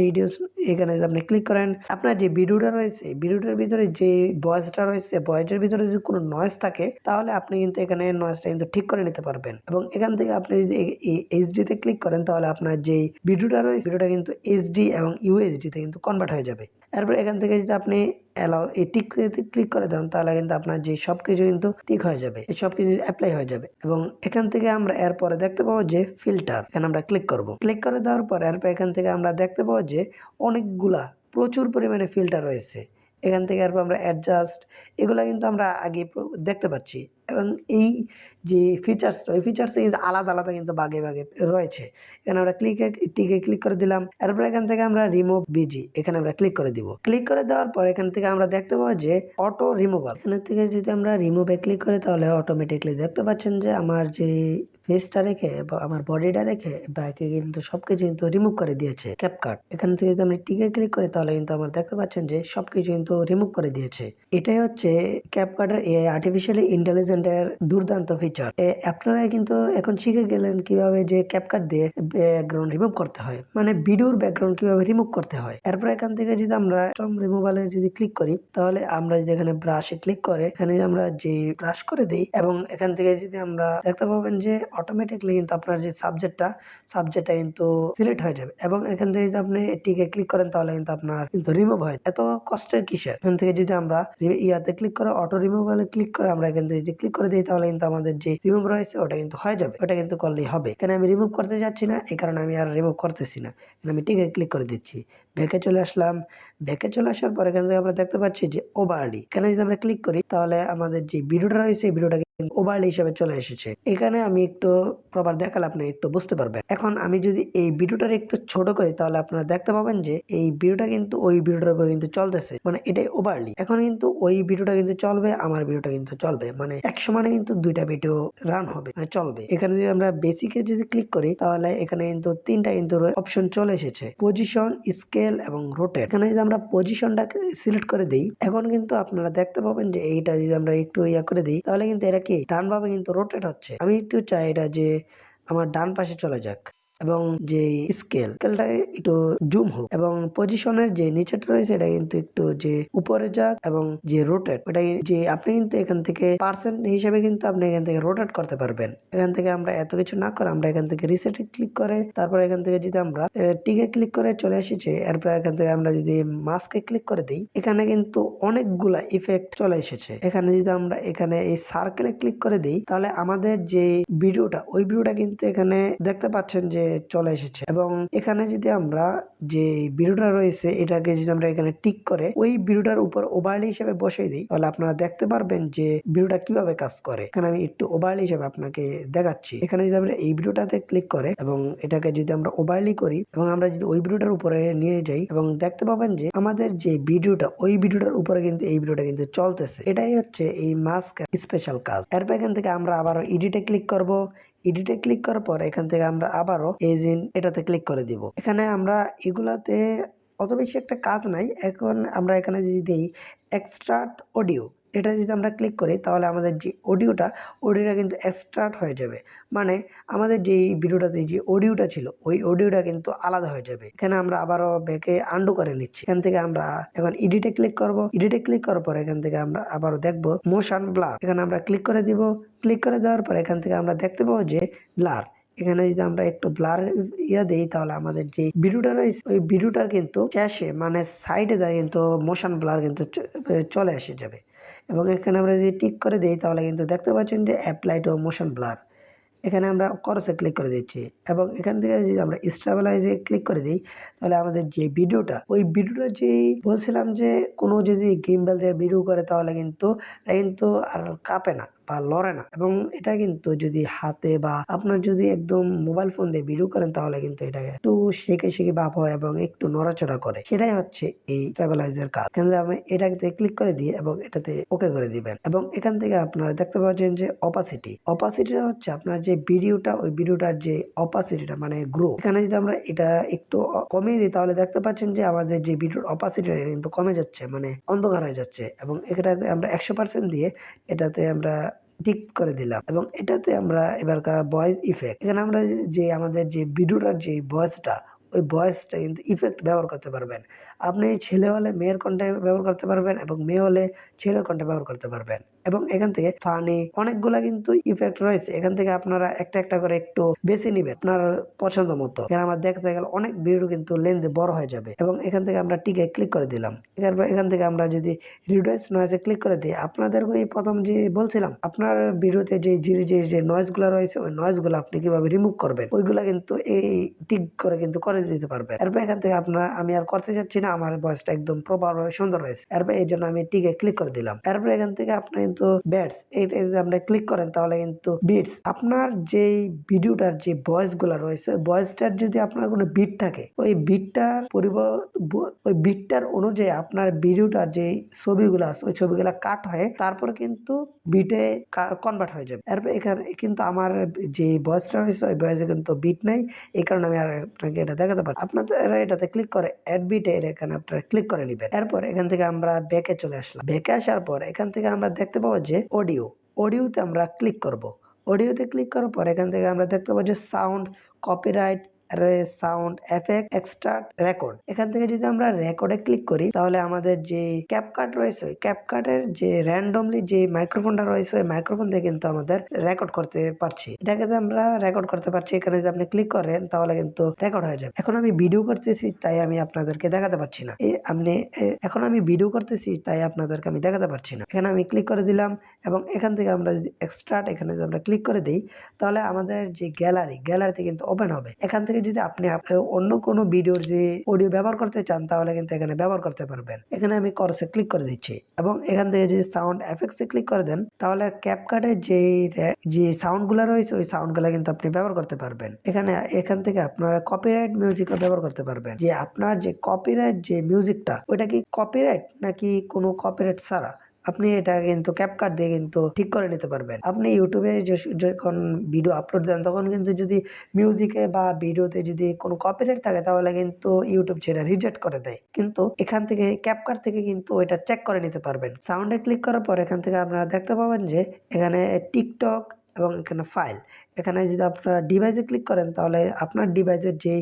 এখানে যদি আপনি ক্লিক করেন, আপনার যে ভিডিওটা রয়েছে ভিডিওটার ভিতরে যে ভয়েসটা রয়েছে ভয়েসের ভিতরে যদি কোনো নয়েজ থাকে তাহলে আপনি কিন্তু এখানে নয়েজটা কিন্তু ঠিক করে নিতে পারবেন এবং এখান থেকে আপনি যদি এইচডি তে ক্লিক করেন তাহলে আপনার যে ভিডিওটা রয়েছে ভিডিওটা কিন্তু এইচডি এবং ইউএইচডি তে কিন্তু কনভার্ট হয়ে যাবে। এরপর এখান থেকে যদি আপনি অ্যালাউ এই টিক ক্লিক করে দেন তাহলে কিন্তু আপনার যে সবকিছু কিন্তু ঠিক হয়ে যাবে, সবকিছু অ্যাপ্লাই হয়ে যাবে এবং এখান থেকে আমরা এরপরে দেখতে পাবো যে ফিল্টার, এখানে আমরা ক্লিক করব। ক্লিক করে দেওয়ার পর এরপর এখান থেকে আমরা দেখতে পাবো যে অনেকগুলা প্রচুর পরিমাণে ফিল্টার রয়েছে। এখান থেকে এরপর আমরা অ্যাডজাস্ট এগুলা কিন্তু আমরা আগে দেখতে পাচ্ছি এবং এই যে ফিচার্সটা ওই ফিচার্সে কিন্তু আলাদা আলাদা কিন্তু ভাগে ভাগে রয়েছে। এখানে আমরা টিকে ক্লিক করে দিলাম। এরপর এখান থেকে আমরা রিমুভ বিজি এখানে আমরা ক্লিক করে দিব। ক্লিক করে দেওয়ার পর এখান থেকে আমরা দেখতে পাবো যে অটো রিমুভাল, এখান থেকে যদি আমরা রিমুভে ক্লিক করি তাহলে অটোমেটিকলি দেখতে পাচ্ছেন যে আমার যে ফেসটা রেখে বা আমার বডিটা রেখে ব্যাকে কিন্তু সবকিছু কিন্তু রিমুভ করে দিয়েছে ক্যাপকাট। এখান থেকে যদি আমরা টিকে ক্লিক করি তাহলে কিন্তু আমরা দেখতে পাচ্ছেন যে সবকিছু কিন্তু রিমুভ করে দিয়েছে। এটাই হচ্ছে ক্যাপকাটের এআই আর্টিফিশিয়াল ইন্টেলিজেন্টের দুর্দান্ত ফিচার। আপনারা কিন্তু এখন শিখে গেলেন কিভাবে যে ক্যাপকাট দিয়ে ব্যাকগ্রাউন্ড রিমুভ করতে হয়, মানে ভিডিওর ব্যাকগ্রাউন্ড কিভাবে রিমুভ করতে হয়। এরপর এখান থেকে যদি আমরা কাস্টম রিমুভালে যদি ক্লিক করি তাহলে আমরা যদি এখানে ব্রাশে ক্লিক করে এখানে আমরা যে ব্রাশ করে দিই এবং এখান থেকে যদি আমরা দেখতে পাবেন যে অটোমেটিকলি কিন্তু আপনার যে সাবজেক্টটা কিন্তু সিলেক্ট হয়ে যাবে এবং এখান থেকে যদি আপনি টিকে ক্লিক করেন তাহলে কিন্তু আপনার কিন্তু রিমুভ হয়। এত কষ্টের কিসের? এখান থেকে যদি আমরা ইয়াতে ক্লিক করে অটো রিমুভালে ক্লিক করে আমরা এখান থেকে যদি ক্লিক করে দিই তাহলে কিন্তু আমাদের যে রিমুভ রয়েছে ওটা কিন্তু হয়ে যাবে, ওটা কিন্তু করলেই হবে। এখানে আমি রিমুভ করতে যাচ্ছি না, এই কারণে আমি আর রিমুভ করতেছি না। এখানে আমি টিকে ক্লিক করে দিচ্ছি। ব্যাকে চলে আসলাম। ব্যাকে চলে আসার পর এখান থেকে আমরা দেখতে পাচ্ছি যে ওভারলি, এখানে যদি আমরা ক্লিক করি তাহলে আমাদের যে ভিডিওটা রয়েছে ভিডিওটা ওভারলি হিসেবে চলে এসেছে। এখানে আমি একটু প্রপার দেখালে আপনি একটু বুঝতে পারবেন। এখন আমি যদি এই ভিডিওটার একটু ছোট করি তাহলে আপনারা দেখতে পাবেন যে এই ভিডিওটা কিন্তু ওই ভিডিওটার উপরে কিন্তু চলতেছে, মানে এটাই ওভারলি। এখন কিন্তু ওই ভিডিওটা কিন্তু চলবে, আমার ভিডিওটা কিন্তু চলবে, মানে এক সমানে কিন্তু দুইটা ভিডিও রান হবে, মানে চলবে। এখানে যদি আমরা বেসিকে যদি ক্লিক করি তাহলে এখানে কিন্তু তিনটা কিন্তু অপশন চলে এসেছে, পজিশন, স্কেল এবং রোটেট। এখানে যদি আমরা পজিশনটাকে সিলেক্ট করে দিই এখন কিন্তু আপনারা দেখতে পাবেন যে এইটা যদি আমরা একটু ইয়া করে দিই তাহলে কিন্তু এটা কি ডান ভাবে কিন্তু রোটেট হচ্ছে। আমি একটু চাই এটা যে আমার ডান পাশে চলে যাক এবং যে স্কেলটা একটু জুম হোক এবং পজিশনের যে নিচেটা রয়েছে এটা কিন্তু একটু যে উপরে যাক এবং যে রোটেট ওটা যে আপনি কিন্তু এখান থেকে পার্সেন্ট হিসেবে কিন্তু আপনি এখান থেকে রোটেট করতে পারবেন। এখান থেকে আমরা এত কিছু না করে আমরা এখান থেকে রিসেটে ক্লিক করে তারপর এখান থেকে যদি আমরা টিকে ক্লিক করে চলে এসেছে এরপর এখান থেকে আমরা যদি মাস্কে ক্লিক করে দিই এখানে কিন্তু অনেকগুলা ইফেক্ট চলে এসেছে। এখানে যদি আমরা এখানে এই সার্কেলে ক্লিক করে দিই তাহলে আমাদের যে ভিডিওটা ওই ভিডিওটা কিন্তু এখানে দেখতে পাচ্ছেন যে চলে এসেছে এবং এখানে যদি আমরা যে ভিডিওটা রয়েছে এটাকে যদি আমরা এখানে টিক করে ওই ভিডিওটার উপর ওভারলি হিসেবে বসিয়ে দিই তাহলে আপনারা দেখতে পারবেন যে ভিডিওটা কিভাবে কাজ করে। এখানে আমি একটু ওভারলি হিসেবে আপনাকে দেখাচ্ছি। এখানে যদি আমরা এই ভিডিওটাতে ক্লিক করে এবং এটাকে যদি আমরা ওভারলি করি এবং আমরা যদি ওই ভিডিওটার উপরে নিয়ে যাই এবং দেখতে পাবেন যে আমাদের যে ভিডিওটা ওই ভিডিওটার উপরে কিন্তু এই ভিডিওটা কিন্তু চলতেছে। এটাই হচ্ছে এই মাস্ক স্পেশাল কাজ। এরপর এখান থেকে আমরা আবারও এডিটে ক্লিক করব। এডিটে ক্লিক করার পর এখান থেকে আমরা আবারও এজিন এটাতে ক্লিক করে দিব। এখানে আমরা এগুলাতে অত বেশি একটা কাজ নাই। এখন আমরা এখানে যদি দিই এক্সট্রাক্ট অডিও এটা যদি আমরা ক্লিক করি তাহলে আমাদের যে অডিওটা কিন্তু এক্সট্রাক্ট হয়ে যাবে, মানে আমাদের যেই ভিডিওটাতে যে অডিওটা ছিল ওই অডিওটা কিন্তু আলাদা হয়ে যাবে। এখানে আমরা আবারও ব্যাকে আন্ডু করে নিচ্ছি। এখান থেকে আমরা এখন এডিটে ক্লিক করব। এডিটে ক্লিক করার পর এখান থেকে আমরা আবারও দেখবো মোশন ব্লার, এখানে আমরা ক্লিক করে দিব। ক্লিক করে দেওয়ার পর এখান থেকে আমরা দেখতে পাবো যে ব্লার, এখানে যদি আমরা একটু ব্লার দেই তাহলে আমাদের যে ভিডিওটা রয়েছে ওই ভিডিওটার কিন্তু শেষে মানে সাইডে দেয় কিন্তু মোশন ব্লার কিন্তু চলে এসে যাবে এবং এখানে আমরা যদি টিক করে দিই তাহলে কিন্তু দেখতে পাচ্ছেন যে অ্যাপ্লাই টু মোশন ব্লার। এখানে আমরা করসে ক্লিক করে দিচ্ছি এবং এখান থেকে যদি আমরা স্টেবিলাইজে ক্লিক করে দিই তাহলে আমাদের যে ভিডিওটা ওই ভিডিওটা যে বলছিলাম যে কোনো যদি গিম্বল দিয়ে ভিডিও করে তাহলে কিন্তু আর কাঁপে না, বা লড়ে না, এবং এটা কিন্তু যদি হাতে বা আপনার যদি একদম মোবাইল ফোন দিয়ে ভিডিও করেন তাহলে কিন্তু এটা একটু শেখে শেখে ভাব হয় এবং একটু নড়াচড়া করে। সেটাই হচ্ছে এই ট্রাভেলাইজের কাজ। এখানে আমি এটাতে ক্লিক করে দিয়ে এবং এটাতে ওকে করে দিবেন, এবং এখান থেকে আপনারা দেখতে পাচ্ছেন যে অপাসিটিটা হচ্ছে আপনার যে ভিডিওটা, ওই ভিডিওটার যে অপাসিটিটা মানে গ্রো, এখানে যদি আমরা এটা একটু কমিয়ে দিই তাহলে দেখতে পাচ্ছেন যে আমাদের যে ভিডিওর অপাসিটিটা কিন্তু কমে যাচ্ছে, মানে অন্ধকার হয়ে যাচ্ছে। এবং এটাতে আমরা 100% দিয়ে এটাতে আমরা টিক করে দিলাম, এবং এটাতে আমরা এবারকার ভয়েস ইফেক্ট, এখানে আমরা যে আমাদের যে ভিডিওটার যে ভয়েসটা, ওই ভয়েসটা কিন্তু ইফেক্ট ব্যবহার করতে পারবেন। আপনি ছেলে হলে মেয়ের কণ্ঠে ব্যবহার করতে পারবেন এবং মেয়ে হলে ছেলের কণ্ঠে ব্যবহার করতে পারবেন। এবং এখান থেকে ফানি অনেকগুলা কিন্তু ইফেক্ট রয়েছে, এখান থেকে আপনারা একটা একটা করে একটু বেছে নিবেন আপনার পছন্দ মতো। এখানে আমার দেখতে গেলে অনেক ভিডিও কিন্তু লেন্থে বড় হয়ে যাবে, এবং এখান থেকে আমরা টিকে ক্লিক করে দিলাম। এখান থেকে আমরা যদি রিডিউস নয়েজে ক্লিক করে দিই, আপনাদেরকে এই প্রথম যে বলছিলাম আপনার ভিডিওতে যে নয়েজ গুলা রয়েছে, ওই নয়েজ গুলো আপনি কিভাবে রিমুভ করবেন ওইগুলা কিন্তু এই টিক করে কিন্তু করে দিতে পারবেন। এরপর এখান থেকে আমি আর করতে চাচ্ছি না, আমার ভয়েসটা একদম প্রপার ভাবে সুন্দর হয়েছে। এরপর এই জন্য আমি টিকে ক্লিক করে দিলাম। এরপর এখান থেকে আপনি কিন্তু ব্যাটস এইটা যদি আপনি ক্লিক করেন তাহলে কিন্তু বিটস, আপনার যেই ভিডিওটার যে ভয়েস গুলা রয়েছে, ভয়েসটার যদি আপনার কোনো বিট থাকে, ওই বিটটার অনুযায়ী আপনার ভিডিওটার যে ছবিগুলো আছে ওই ছবিগুলা কাট হয়ে তারপর কিন্তু বিটে কনভার্ট হয়ে যাবে। এরপর এখানে কিন্তু আমার যে ভয়েসটা রয়েছে ওই ভয়েসে কিন্তু বিট নাই, এই কারণে আমি আর আপনাকে এটা দেখাতে পারি। আপনারা এটাতে ক্লিক করে অ্যাড বিটে এখানে আপনারা ক্লিক করে নেবেন। এরপর এখান থেকে আমরা ব্যাকে চলে আসলাম। ব্যাকে আসার পর এখান থেকে আমরা দেখতে পাবো যে অডিওতে আমরা ক্লিক করব। অডিওতে ক্লিক করার পর এখান থেকে আমরা দেখতে পাবো যে sound, copyright, sound effect, extract, record. এখান থেকে যদি আমরা রেকর্ডে ক্লিক করি তাহলে আমাদের যে ক্যাপকাট রয়েছে, ওই ক্যাপকাটের যে র্যান্ডমলি যে মাইক্রোফোনটা রয়েছে ওই মাইক্রোফোন থেকে কিন্তু আমাদের রেকর্ড করতে পারছি। এটাকে আমরা রেকর্ড করতে পারছি। এখানে যদি আপনি ক্লিক করেন তাহলে কিন্তু রেকর্ড হয়ে যাবে। এখন আমি ভিডিও করতেছি তাই আমি আপনাদেরকে দেখাতে পারছি না। এখন আমি ভিডিও করতেছি তাই আপনাদেরকে আমি দেখাতে পারছি না। এখানে আমি ক্লিক করে দিলাম, এবং এখান থেকে আমরা যদি এক্সট্রাক্ট এখানে যদি আমরা ক্লিক করে দিই তাহলে আমাদের যে গ্যালারিতে কিন্তু ওপেন হবে। এখান থেকে যদি আপনি অন্য কোনো ভিডিওর যে অডিও ব্যবহার করতে চান তাহলে কিন্তু এখানে ব্যবহার করতে পারবেন। এখানে আমি করসে ক্লিক করে দিচ্ছি, এবং এখান থেকে যদি সাউন্ড এফেক্টসে ক্লিক করে দেন তাহলে ক্যাপকাটে যে সাউন্ড গুলা রয়েছে ওই সাউন্ড গুলা কিন্তু আপনি ব্যবহার করতে পারবেন। এখান থেকে আপনারা কপিরাইট মিউজিক ব্যবহার করতে পারবেন, যে আপনার যে কপিরাইট যে মিউজিকটা ওইটা কি কপিরাইট নাকি কোনো কপিরাইট ছাড়া, আপনি এটা কিন্তু ক্যাপকাট দিয়ে কিন্তু ঠিক করে নিতে পারবেন। আপনি ইউটিউবে যখন ভিডিও আপলোড দেন তখন কিন্তু যদি মিউজিকে বা ভিডিওতে যদি কোনো কপিরাইট থাকে তাহলে কিন্তু ইউটিউব সেটা রিজেক্ট করে দেয়, কিন্তু এখান থেকে ক্যাপকাট থেকে কিন্তু ওইটা চেক করে নিতে পারবেন। সাউন্ডে ক্লিক করার পর এখান থেকে আপনারা দেখতে পাবেন যে এখানে টিকটক এবং এখানে ফাইল, এখানে যদি আপনারা ডিভাইসে ক্লিক করেন তাহলে আপনার ডিভাইসের যে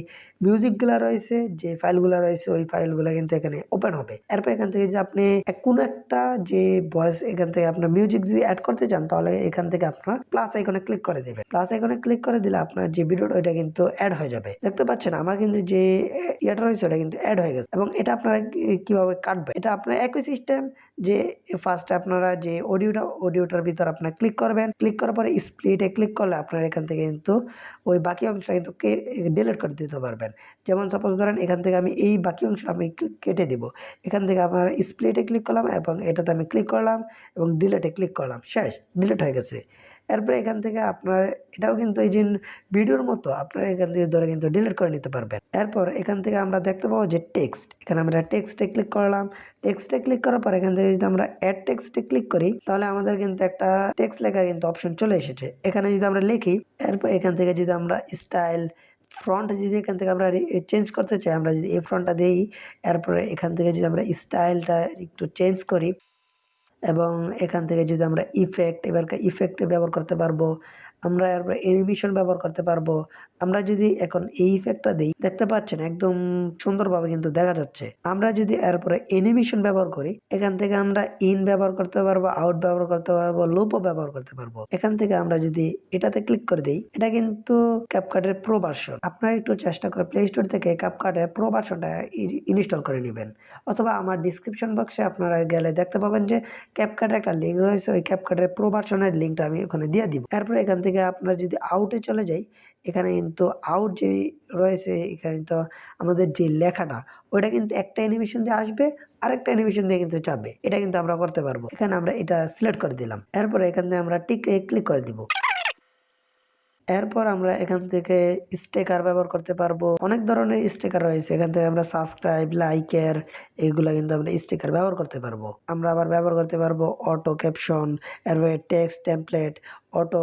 মিউজিকগুলা রয়েছে, যে ফাইলগুলা রয়েছে ওই ফাইলগুলা কিন্তু এখানে ওপেন হবে। এরপর এখান থেকে যে আপনি কোনো একটা যে ভয়েস এখান থেকে আপনার মিউজিক যদি অ্যাড করতে চান তাহলে এখান থেকে আপনার প্লাস আইকনে ক্লিক করে দিবেন। প্লাস আইকনে ক্লিক করে দিলে আপনার যে ভিডিওটা ওইটা কিন্তু অ্যাড হয়ে যাবে। দেখতে পাচ্ছেন আমার কিন্তু যে ইয়েটা রয়েছে ওটা কিন্তু অ্যাড হয়ে গেছে। এবং এটা আপনারা কিভাবে কাটবেন, এটা আপনার একই সিস্টেম, যে ফার্স্টে আপনারা যে অডিওটার ভিতর আপনারা ক্লিক করবেন, ক্লিক করার পরে স্প্লিটে ক্লিক করলে আপনারা এখান থেকে কিন্তু ওই বাকি অংশটা কিন্তু ডিলিট করে দিতে পারবেন। যেমন সাপোজ ধরেন এখান থেকে আমি এই বাকি অংশ আমি কেটে দিব, এখান থেকে আমার স্প্লিটে ক্লিক করলাম এবং এটাতে আমি ক্লিক করলাম এবং ডিলিটে ক্লিক করলাম, শেষ, ডিলিট হয়ে গেছে। এরপরে এখান থেকে আপনার এটাও কিন্তু এই যে ভিডিওর মতো আপনারা এখান থেকে ধরে কিন্তু ডিলিট করে নিতে পারবেন। এরপর এখান থেকে আমরা দেখতে পাবো যে টেক্সট, এখানে আমরা টেক্সটে ক্লিক করলাম। টেক্সটে ক্লিক করার পর এখান থেকে যদি আমরা অ্যাড টেক্সটে ক্লিক করি তাহলে আমাদের কিন্তু একটা টেক্সট লেখা কিন্তু অপশন চলে এসেছে। এখানে যদি আমরা লিখি, এরপর এখান থেকে যদি আমরা স্টাইল ফ্রন্ট যদি এখান থেকে আমরা চেঞ্জ করতে চাই, আমরা যদি এই ফ্রন্টটা দিই, এরপরে এখান থেকে যদি আমরা স্টাইলটা একটু চেঞ্জ করি, এবং এখান থেকে যদি আমরা ইফেক্ট ব্যবহার করতে পারবো, আমরা এরপরে অ্যানিমেশন ব্যবহার করতে পারবো। আমরা যদি এখন এই ইফেক্টটা দিই, দেখতে পাচ্ছেন একদম সুন্দরভাবে কিন্তু দেখা যাচ্ছে। আমরা যদি এরপরে অ্যানিমেশন ব্যবহার করি, এখান থেকে আমরা ইন ব্যবহার করতে পারবো, আউট ব্যবহার করতে পারবো, লুপও ব্যবহার করতে পারবো। এখান থেকে আমরা যদি এটাতে ক্লিক করে দিই, এটা কিন্তু ক্যাপকাটের প্রো ভার্সন। আপনারা একটু চেষ্টা করে প্লে স্টোর থেকে ক্যাপকাটের প্রো ভার্সনটা ইনস্টল করে নেবেন, অথবা আমার ডিসক্রিপশন বক্সে আপনারা গেলে দেখতে পাবেন যে ক্যাপকাটের একটা লিঙ্ক রয়েছে, ওই ক্যাপকাটের প্রো ভার্সনের লিঙ্কটা আমি ওখানে দিয়ে দিব। এরপর এখান থেকে আপনারা যদি আউটে চলে যাই, এখানে কিন্তু আউট যে রয়েছে এখানে তো আমাদের যে লেখাটা ওইটা কিন্তু একটা অ্যানিমেশন দিয়ে আসবে, আরেকটা অ্যানিমেশন দিয়ে কিন্তু যাবে। এটা কিন্তু আমরা করতে পারবো। এখানে আমরা এটা সিলেক্ট করে দিলাম, এরপরে এখান থেকে আমরা ক্লিক করে দিব। এরপর আমরা এখান থেকে স্টিকার ব্যবহার করতে পারবো। অনেক ধরনের স্টিকার রয়েছে, এখান থেকে আমরা সাবস্ক্রাইব, লাইকের এগুলা কিন্তু আমরা স্টিকার ব্যবহার করতে পারবো। আমরা আবার ব্যবহার করতে পারবো অটো ক্যাপশন, এরপরে টেক্সট টেমপ্লেট, অটো,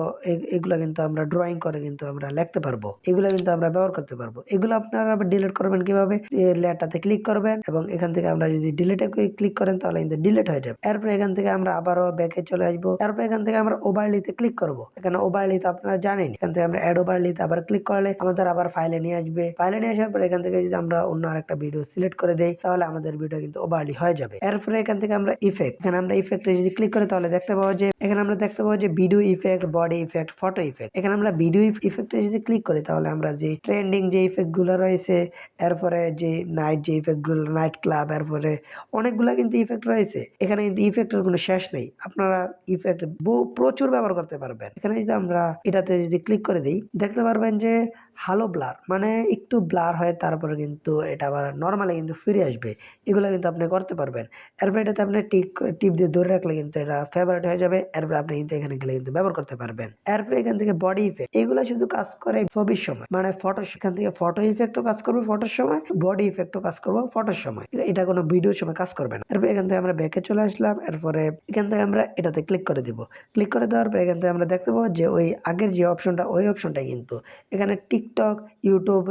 এগুলা কিন্তু আমরা ড্রয়িং করে কিন্তু আমরা লিখতে পারবো। এগুলা কিন্তু আমরা ব্যবহার করতে পারবো। এগুলো আপনারা আবার ডিলিট করবেন কিভাবে? লেটারটাতে ক্লিক করবেন এবং এখান থেকে আমরা যদি ডিলিটে ক্লিক করেন তাহলে কিন্তু ডিলিট হয়ে যাবে। এরপর এখান থেকে আমরা আবারও ব্যাকে চলে আসবো। তারপর এখান থেকে আমরা ওভারলিতে ক্লিক করব। এখানে ওভারলি তো আপনারা জানেন, এখান থেকে আমরা অ্যাড ওভারলিতে আবার ক্লিক করলে আমাদের আবার ফাইলে নিয়ে আসবে। ফাইলে নিয়ে আসার পর এখান থেকে যদি আমরা অন্য আরেকটা ভিডিও সিলেক্ট করে দেই তাহলে আমাদের ভিডিও কিন্তু ওভারলি হয়ে যাবে। এরপরে এখান থেকে আমরা ইফেক্ট, এখানে আমরা ইফেক্টে যদি ক্লিক করি তাহলে দেখতে পাবো যে এখানে আমরা দেখতে পাবো যে video effect, body effect, photo effect. এখানে আমরা ভিডিও ইফেক্টে যদি ক্লিক করি তাহলে আমরা যে ট্রেন্ডিং যে ইফেক্ট গুলো রয়েছে, এরপরে যে নাইট যে ইফেক্ট গুলো, নাইট ক্লাব, এরপরে অনেকগুলা কিন্তু ইফেক্ট রয়েছে। এখানে কিন্তু ইফেক্টের কোনো শেষ নেই, আপনারা ইফেক্ট প্রচুর ব্যবহার করতে পারবেন। এখানে যদি আমরা এটাতে যদি ক্লিক করে দিই দেখতে পারবেন যে হালো ব্লার, মানে একটু ব্লার হয় তারপরে কিন্তু এটা আবার নর্মালি কিন্তু ফিরে আসবে। এগুলো কিন্তু আপনি করতে পারবেন। এরপর এটাতে আপনি টিপ দিয়ে ধরে রাখলে কিন্তু এটা ফেভারিট হয়ে যাবে। এরপর আপনি কিন্তু এখানে গেলে কিন্তু ব্যবহার করতে পারবেন। এরপর এখান থেকে বডি ইফেক্ট, এগুলো শুধু কাজ করে ছবির সময়, মানে ফটো। এখান থেকে ফটো ইফেক্টও কাজ করবে ফটোর সময়, বডি ইফেক্টও কাজ করবে ফটোর সময়, এটা কোনো ভিডিওর সময় কাজ করবে না। এরপর এখান থেকে আমরা ব্যাকে চলে আসলাম। এরপরে এখান থেকে আমরা এটাতে ক্লিক করে দিব। ক্লিক করে দেওয়ার পর এখান থেকে আমরা দেখতে পাবো যে ওই আগের যে অপশনটা ওই অপশনটাই কিন্তু এখানে টিকটক, ইউটিউব,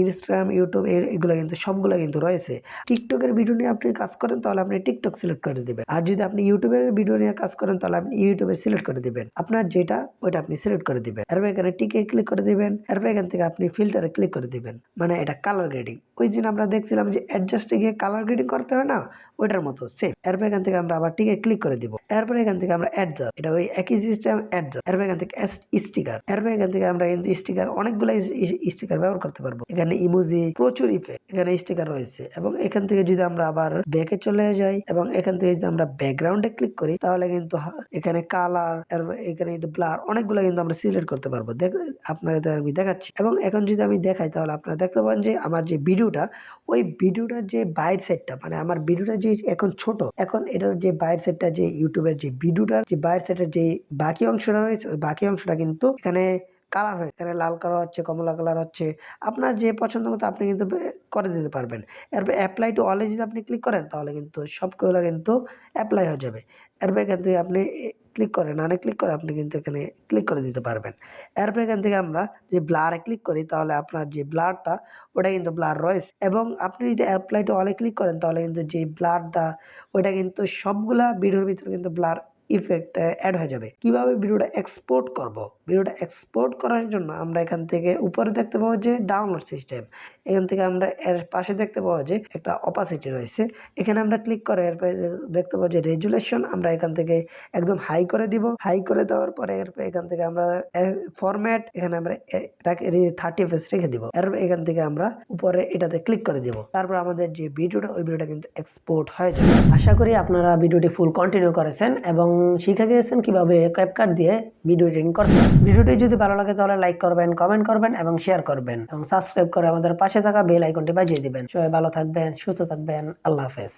ইনস্টাগ্রাম, ইউটিউব এগুলো কিন্তু সবগুলো কিন্তু রয়েছে। টিকটকের ভিডিও নিয়ে আপনি কাজ করেন তাহলে আপনি টিকটক সিলেক্ট করে দিবেন, আর যদি আপনি ইউটিউবের ভিডিও নিয়ে কাজ করেন তাহলে আপনি ইউটিউবে সিলেক্ট করে দিবেন। আপনার যেটা ওইটা আপনি সিলেক্ট করে দিবেন। এরপর এখানে টিকে ক্লিক করে দিবেন। এরপর এখান থেকে আপনি ফিল্টারে ক্লিক করে দিবেন, মানে এটা কালার গ্রেডিং। ওই দিন আমরা দেখছিলাম যে অ্যাডজাস্টে গিয়ে কালার গ্রেডিং করতে হয় না, ওইটার মতো সেম। এরপর এখান থেকে আমরা আবার টিকে ক্লিক করে দিব। এরপর এখান থেকে আমরা অ্যাডজাস্ট, এটা ওই একই সিস্টেম অ্যাডজাস্ট। এরপর এখান থেকে স্টিকার, এরপর এখান থেকে আমরা কিন্তু স্টিকার অনেকগুলো স্টিকার ব্যবহার করতে পারবো। এখানে ইমোজি, প্রচুর ইফেক্ট এখানে স্টিকার রয়েছে। এবং এখান থেকে যদি আমরা আবার ব্যাকে চলে যাই এবং এখান থেকে যদি আমরা ব্যাকগ্রাউন্ডে ক্লিক করি তাহলে কিন্তু এখানে কালার, এখানে কিন্তু ব্লার, অনেকগুলো কিন্তু আমরা সিলেক্ট করতে পারবো। আপনাদের আমি দেখাচ্ছি। এবং এখন যদি আমি দেখাই তাহলে আপনারা দেখতে পাবেন যে আমার যে ভিডিওটা, ওই ভিডিওটার যে বাইর সেটটা, মানে আমার ভিডিওটা যে এখন ছোট, এখন এটার যে বাইর সেটটা, যে ইউটিউবের যে ভিডিওটার যে বাইর সেটের যে বাকি অংশটা রয়েছে, ওই বাকি অংশটা কিন্তু এখানে কালার হয়। এখানে লাল কালার হচ্ছে, কমলা কালার হচ্ছে, আপনার যে পছন্দ মতো আপনি কিন্তু করে দিতে পারবেন। এরপর অ্যাপ্লাই টু অলে যদি আপনি ক্লিক করেন তাহলে কিন্তু সবগুলো কিন্তু অ্যাপ্লাই হয়ে যাবে। এরপর এখান থেকে আপনি ক্লিক করেন, নানে ক্লিক করে আপনি কিন্তু এখানে ক্লিক করে দিতে পারবেন। এরপর এখান থেকে আমরা যে ব্লারে ক্লিক করি তাহলে আপনার যে ব্লারটা ওটা কিন্তু ব্লার রয়েছে। এবং আপনি যদি অ্যাপ্লাই টু অলে ক্লিক করেন তাহলে কিন্তু যে ব্লারটা ওইটা কিন্তু সবগুলা ভিডিওর ভিতরে কিন্তু ব্লার ইফেক্ট অ্যাড হয়ে যাবে। কিভাবে ভিডিওটা এক্সপোর্ট করব? ভিডিওটা এক্সপোর্ট করার জন্য আমরা এখান থেকে উপরে দেখতে পাবো যে ডাউনলোড সিস্টেম, এখান থেকে আমরা এর পাশে দেখতে পাবো যে একটা অপাসিটি রয়েছে, এখানে আমরা ক্লিক করে এরপর দেখতে পাবো যে রেজুলেশন আমরা এখান থেকে একদম হাই করে দিব। হাই করে দেওয়ার পরে এরপর এখান থেকে আমরা ফরম্যাট, এখানে আমরা 30 fps রেখে দিব। এরপর এখান থেকে আমরা উপরে এটাতে ক্লিক করে দিব। তারপর আমাদের যে ভিডিওটা ওই ভিডিওটা কিন্তু এক্সপোর্ট হয়ে যাবে। আশা করি আপনারা ভিডিওটি ফুল কন্টিনিউ করেছেন এবং শিখে গিয়েছেন কিভাবে ক্যাপকাট দিয়ে ভিডিও এডিটিং করতে। ভিডিওটি যদি ভালো লাগে তাহলে লাইক করবেন, কমেন্ট করবেন এবং শেয়ার করবেন এবং সাবস্ক্রাইব করে আমাদের পাশে থাকা বেল আইকনটি বাজিয়ে দিবেন। সবাই ভালো থাকবেন, সুস্থ থাকবেন। আল্লাহ হাফেজ।